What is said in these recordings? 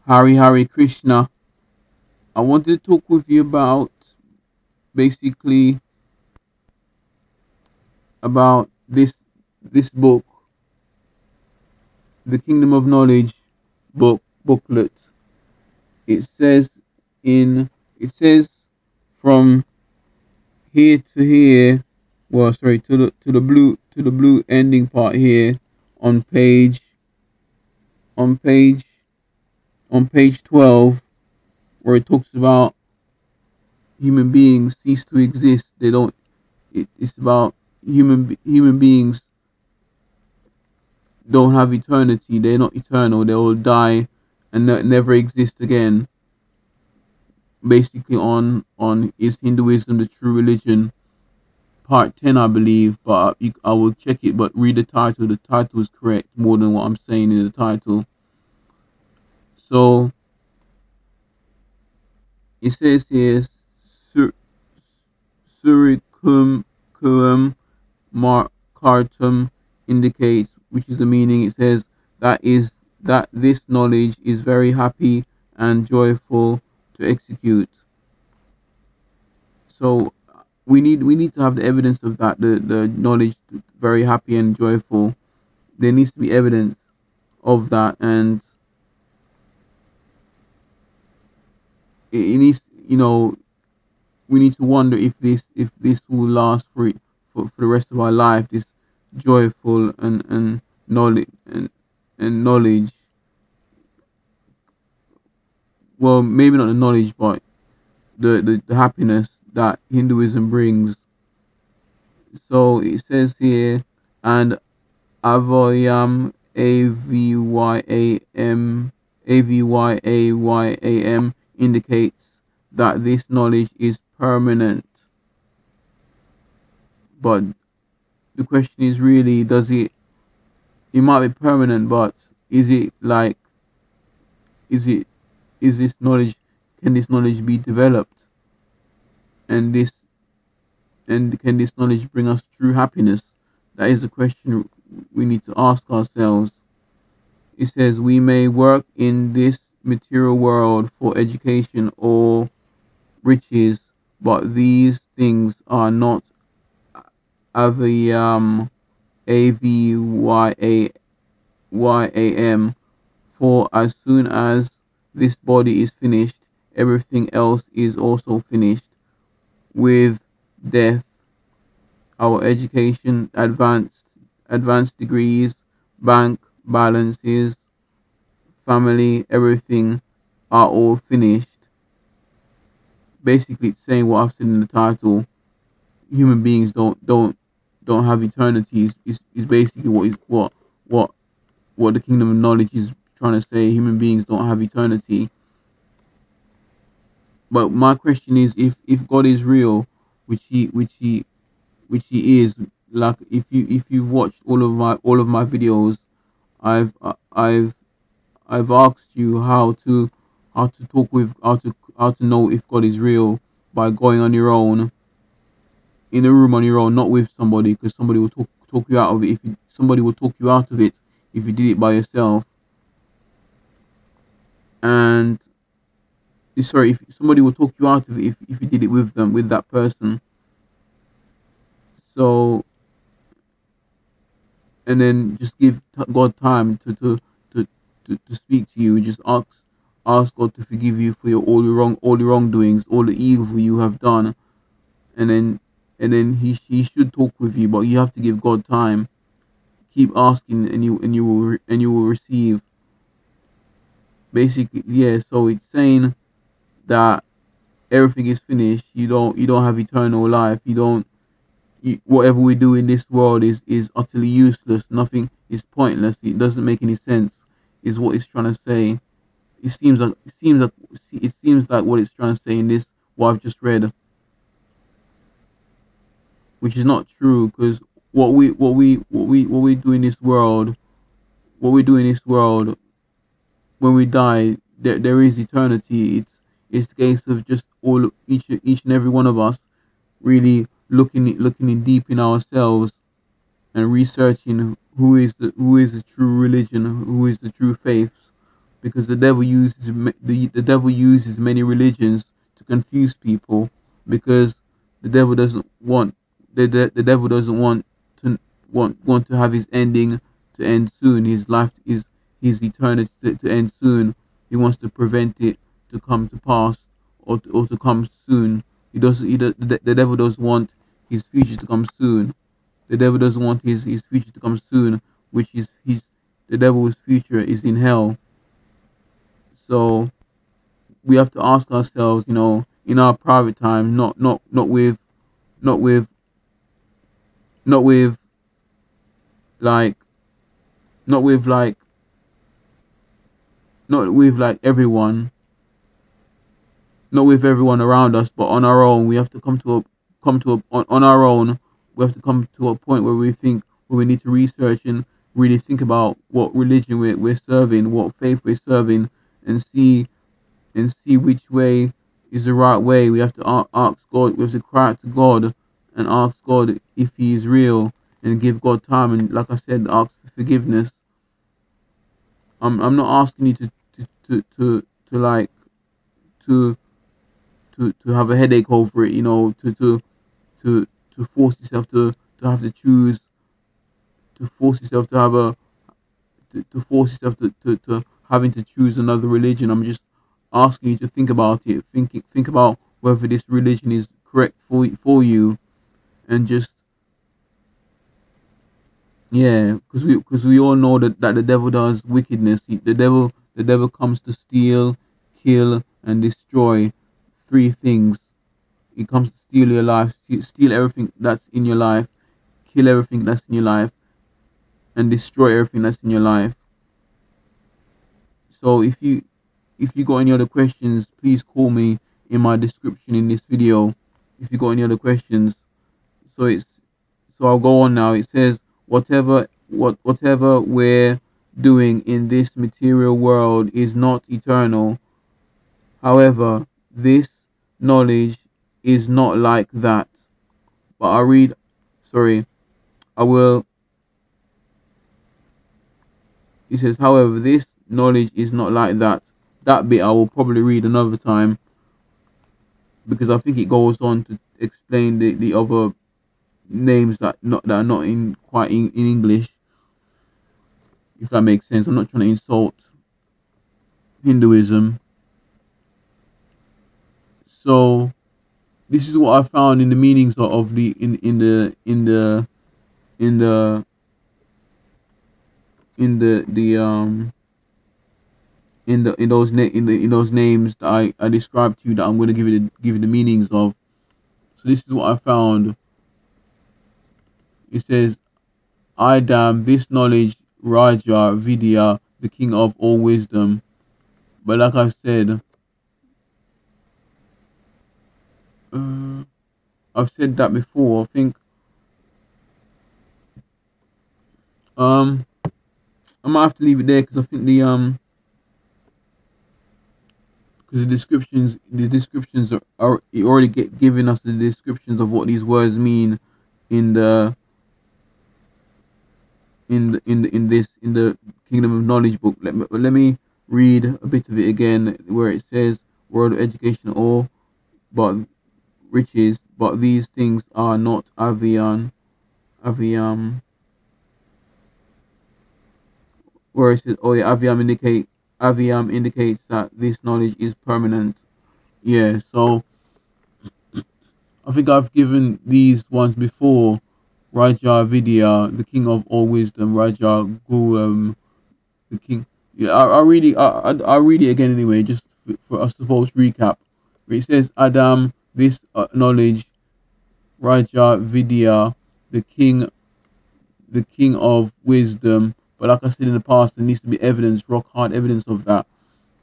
Hari Krishna. I wanted to talk with you about basically about this book, the Kingdom of Knowledge booklet. It says in it says from here to here, well, sorry, to the blue ending part here on page on page on page 12, where it talks about human beings cease to exist. They don't. It's about human beings don't have eternity. They're not eternal. They will die and never exist again. Basically, on Is Hinduism the true religion? Part 10, I believe, but I will check it. But read the title. The title is correct more than what I'm saying in the title. So it says here, Sur- Suricum Curum Marcartum indicates, which is the meaning. It says that this knowledge is very happy and joyful to execute. So we need to have the evidence of that. The knowledge very happy and joyful. There needs to be evidence of that, and it needs, we need to wonder if this will last for the rest of our life. This joyful and knowledge and knowledge. Well, maybe not the knowledge, but the happiness that Hinduism brings. So it says here, and Avoyam Avyayam indicates that this knowledge is permanent. But the question is really, does it might be permanent, but is it like, is it is this knowledge, can this knowledge be developed, and can this knowledge bring us true happiness? That is the question we need to ask ourselves. It says we may work in this material world for education or riches, but these things are not avyam, avyayam. For as soon as this body is finished, everything else is also finished. With death, our education, advanced degrees, bank balances, family, everything are all finished. Basically, it's saying what I've said in the title. Human beings don't have eternity. Is basically what the kingdom of knowledge is trying to say. Human beings don't have eternity. But my question is, if God is real, which he is, like, if you've watched all of my videos, I've I've asked you how to talk with how to know if God is real by going on your own, in a room on your own, not with somebody, because somebody will talk you out of it. Somebody will talk you out of it if you did it by yourself. And sorry, if somebody will talk you out of it if you did it with them, with that person. So, and then just give God time to speak to you. Just ask God to forgive you for your all the wrongdoings, all the evil you have done, and then he should talk with you, but you have to give God time. Keep asking, and you will receive. Basically, yeah. So it's saying that everything is finished. You don't have eternal life. Whatever we do in this world is utterly useless. Nothing is pointless. It doesn't make any sense. Is what it's trying to say. It seems like what it's trying to say in this, what I've just read, which is not true, because what we do in this world, what we do in this world when we die, there is eternity. It's the case of just each and every one of us really looking in deep in ourselves and researching who is the true religion, who is the true faith. because the devil uses many religions to confuse people, because the devil doesn't want the devil doesn't to want to have his ending to end soon, his life is his eternity to end soon. He wants to prevent it to come to pass, or to come soon. The devil doesn't want his future to come soon. The devil doesn't want his future to come soon, which is his the devil's future is in hell. So we have to ask ourselves, in our private time, not with not with like not with like not with like everyone, not with everyone around us, but on our own. We have to on our own. We have to come to a point where we need to research and really think about what religion we're serving, what faith we're serving, and see which way is the right way. We have to ask God. We have to cry out to God and ask God if He is real, and give God time. And like I said, ask for forgiveness. I'm not asking you to like to to have a headache over it. To force yourself to have to choose, to force yourself to have a to force yourself to having to choose another religion. I'm just asking you to think about it. Think about whether this religion is correct for you, and just, yeah, because we all know that the devil does wickedness. The devil comes to steal, kill, and destroy. Three things. He comes to steal your life, steal everything that's in your life, kill everything that's in your life, and destroy everything that's in your life. So if you got any other questions, please call me in my description in this video. If you got any other questions, so I'll go on now. It says whatever we're doing in this material world is not eternal. However, this knowledge is not like that. But I will. It says, however, this knowledge is not like that. That bit I will probably read another time, because I think it goes on to explain the other names that are not in quite in English, if that makes sense. I'm not trying to insult Hinduism. So this is what I found in the meanings of the in the in the in those names that I described to you, that I'm going to give you the meanings of. So this is what I found. It says, I damn this knowledge, Raja Vidya, the king of all wisdom. But like I said, I've said that before. I think I might have to leave it there, because I think because the descriptions are you already giving us the descriptions of what these words mean in the in the Kingdom of Knowledge book. Let me read a bit of it again, where it says, world of education, all but riches, but these things are not aviam, where it says, oh yeah, aviam indicates that this knowledge is permanent. Yeah, so I think I've given these ones before. Raja Vidya, the king of all wisdom. Raja Gulam, the king. Yeah, I read it again anyway, just for a supposed recap. Where it says, Adam, this knowledge, Raja Vidya, the king of wisdom. But like I said in the past, there needs to be evidence, rock hard evidence of that.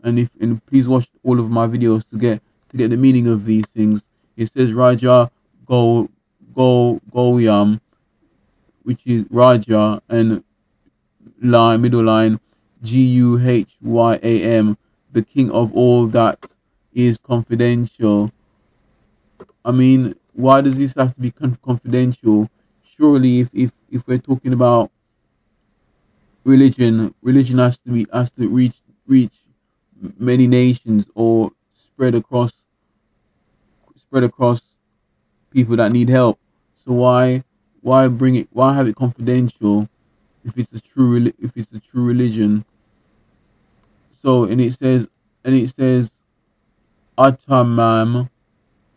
And please watch all of my videos to get the meaning of these things. It says Raja Goyam, which is Raja, and middle line, Guhyam, the king of all that is confidential. I mean, why does this have to be confidential? Surely, if we're talking about religion has to reach many nations or spread across people that need help. So why bring it? Why have it confidential if it's a true religion? So and it says Atamam,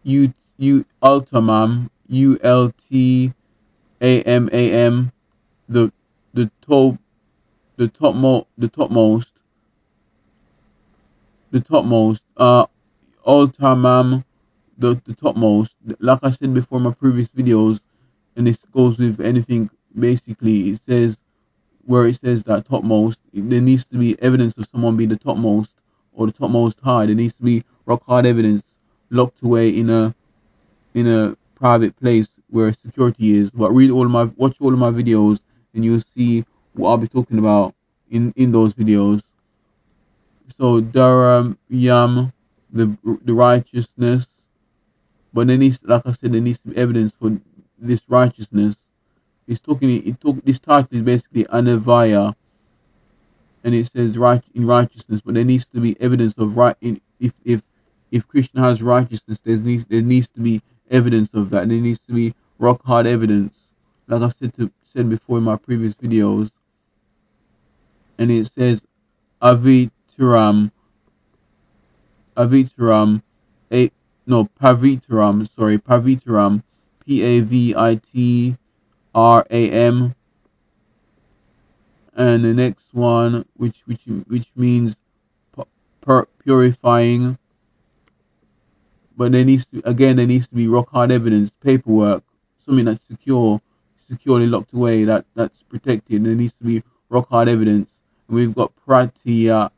U Altamam, Ultamam, the the top the topmost Ultamam, the topmost. Like I said before in my previous videos, and this goes with anything. Basically, it says that topmost, there needs to be evidence of someone being the topmost or the topmost high. There needs to be rock hard evidence locked away in a private place where security is. But watch all of my videos, and you'll see what I'll be talking about in those videos. So Durham Yam, the righteousness, but like I said, there needs to be evidence for this righteousness. This title is basically Anavaya, and it says right in righteousness, but there needs to be evidence of right in if Krishna has righteousness, there needs to be evidence of that. There needs to be rock hard evidence, like I said before in my previous videos. And it says Avitaram, Avitaram, a no Pavitaram, sorry, Pavitaram, Pavitram, and the next one, which means purifying. But there needs to be rock hard evidence, paperwork, something that's securely locked away, that's protected. There needs to be rock hard evidence. And we've got Pratya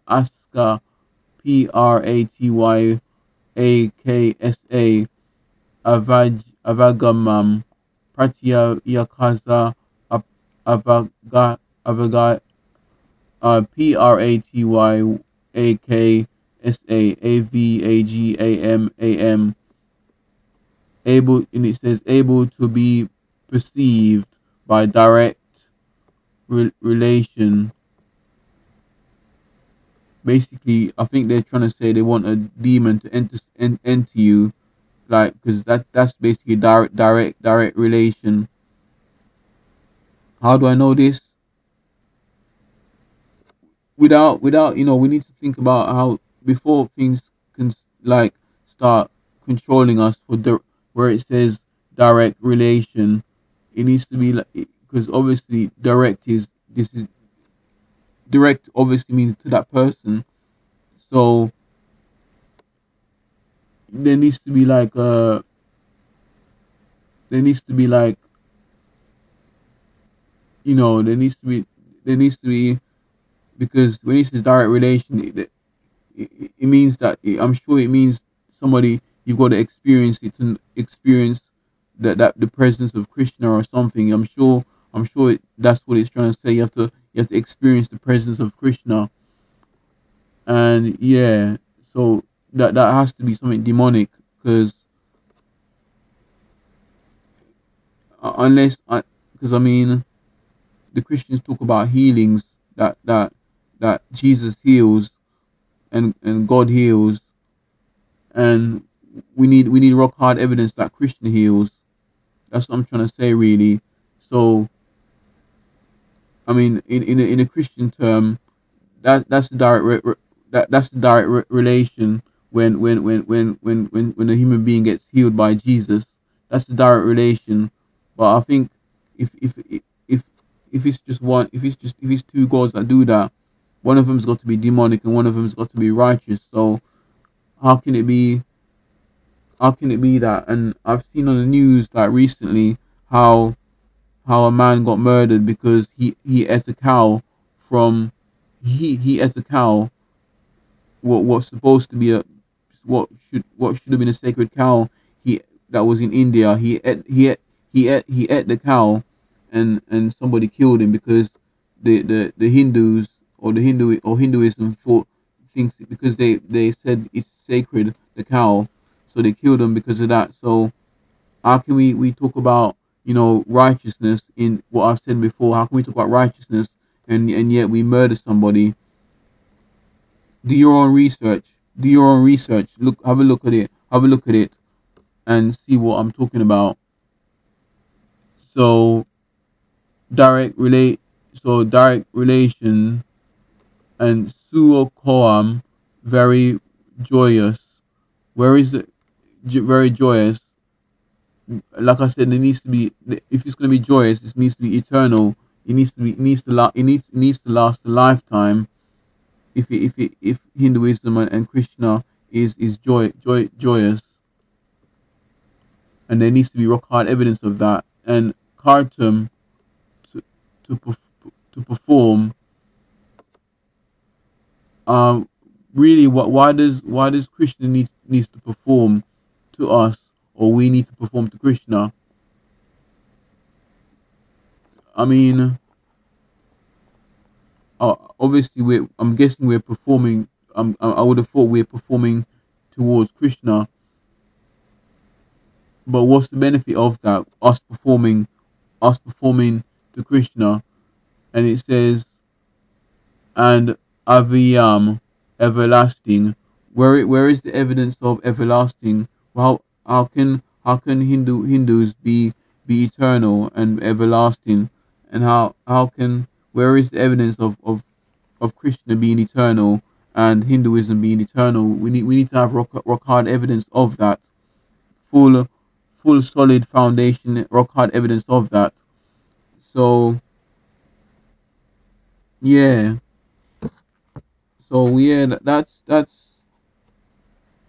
Aska, Pratyaksa, Avagamam, Pratya Yakaza, Avaga, Pratyaksaavagam, able, and it says able to be perceived by direct relation. Basically, I think they're trying to say they want a demon to enter you, like, because that's basically direct relation. How do I know this? Without we need to think about how before things can like start controlling us for where it says direct relation, it needs to be like, because obviously direct obviously means to that person. So there needs to be like there needs to be like there needs to be because when it says direct relation, it means that I'm sure it means somebody, you've got to experience it, to experience that the presence of Krishna or something. I'm sure that's what it's trying to say. You have to experience the presence of Krishna. And yeah, so that has to be something demonic, because unless I because I mean the Christians talk about healings, that Jesus heals, and God heals, and we need rock hard evidence that Krishna heals. That's what I'm trying to say, really. So I mean, in a Christian term, that's the that's the relation when a human being gets healed by Jesus. That's the direct relation. But I think if if if if it's just one, if it's two gods that do that, one of them's got to be demonic and one of them's got to be righteous. So how can it be? How can it be that? And I've seen on the news like recently how a man got murdered because he ate a cow from he ate a cow, what's supposed to be what should have been a sacred cow. He That was in India. He ate the cow, and somebody killed him because the Hindus or Hinduism thinks, because they said it's sacred, the cow, so they killed him because of that. So how can we talk about righteousness in what I've said before? How can we talk about righteousness and yet we murder somebody? Do your own research. Do your own research. Look, have a look at it. Have a look at it and see what I'm talking about. So direct relate. So direct relation and suo coam, very joyous. Where is it? Very joyous. Like I said, it needs to be. If it's going to be joyous, it needs to be eternal. It needs to be. It needs to last. It needs to last a lifetime. If Hinduism and Krishna is joyous, and there needs to be rock hard evidence of that. And Khartoum to to to perform. Um, really, why does Krishna needs to perform to us, or we need to perform to Krishna? I mean, obviously I'm guessing we're performing. I would have thought we're performing towards Krishna, but what's the benefit of that? Us performing to Krishna, and it says, and Aviyam, everlasting. Where is the evidence of everlasting? Well, how can Hindus be eternal and everlasting, and how can where is the evidence of Krishna being eternal and Hinduism being eternal? We need to have rock hard evidence of that. Full full solid foundation, rock hard evidence of that. So yeah, yeah,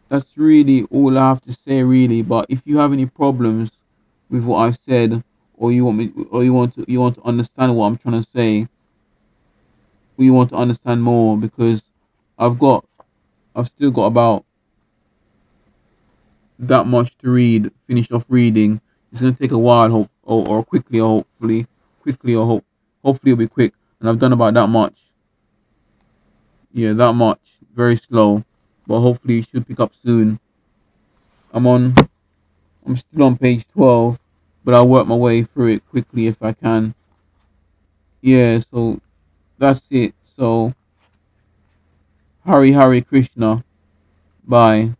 that's really all I have to say, really. But if you have any problems with what I've said, or you want to understand what I'm trying to say, or you want to understand more, because I've got I've still got about that much to read. Finish off reading. It's gonna take a while, or quickly, or quickly, hopefully it'll be quick. And I've done about that much. Yeah, that much. Very slow, but hopefully it should pick up soon. I'm on. I'm still on page 12, but I'll work my way through it quickly if I can. Yeah, so that's it. So, Hari Hari Krishna. Bye.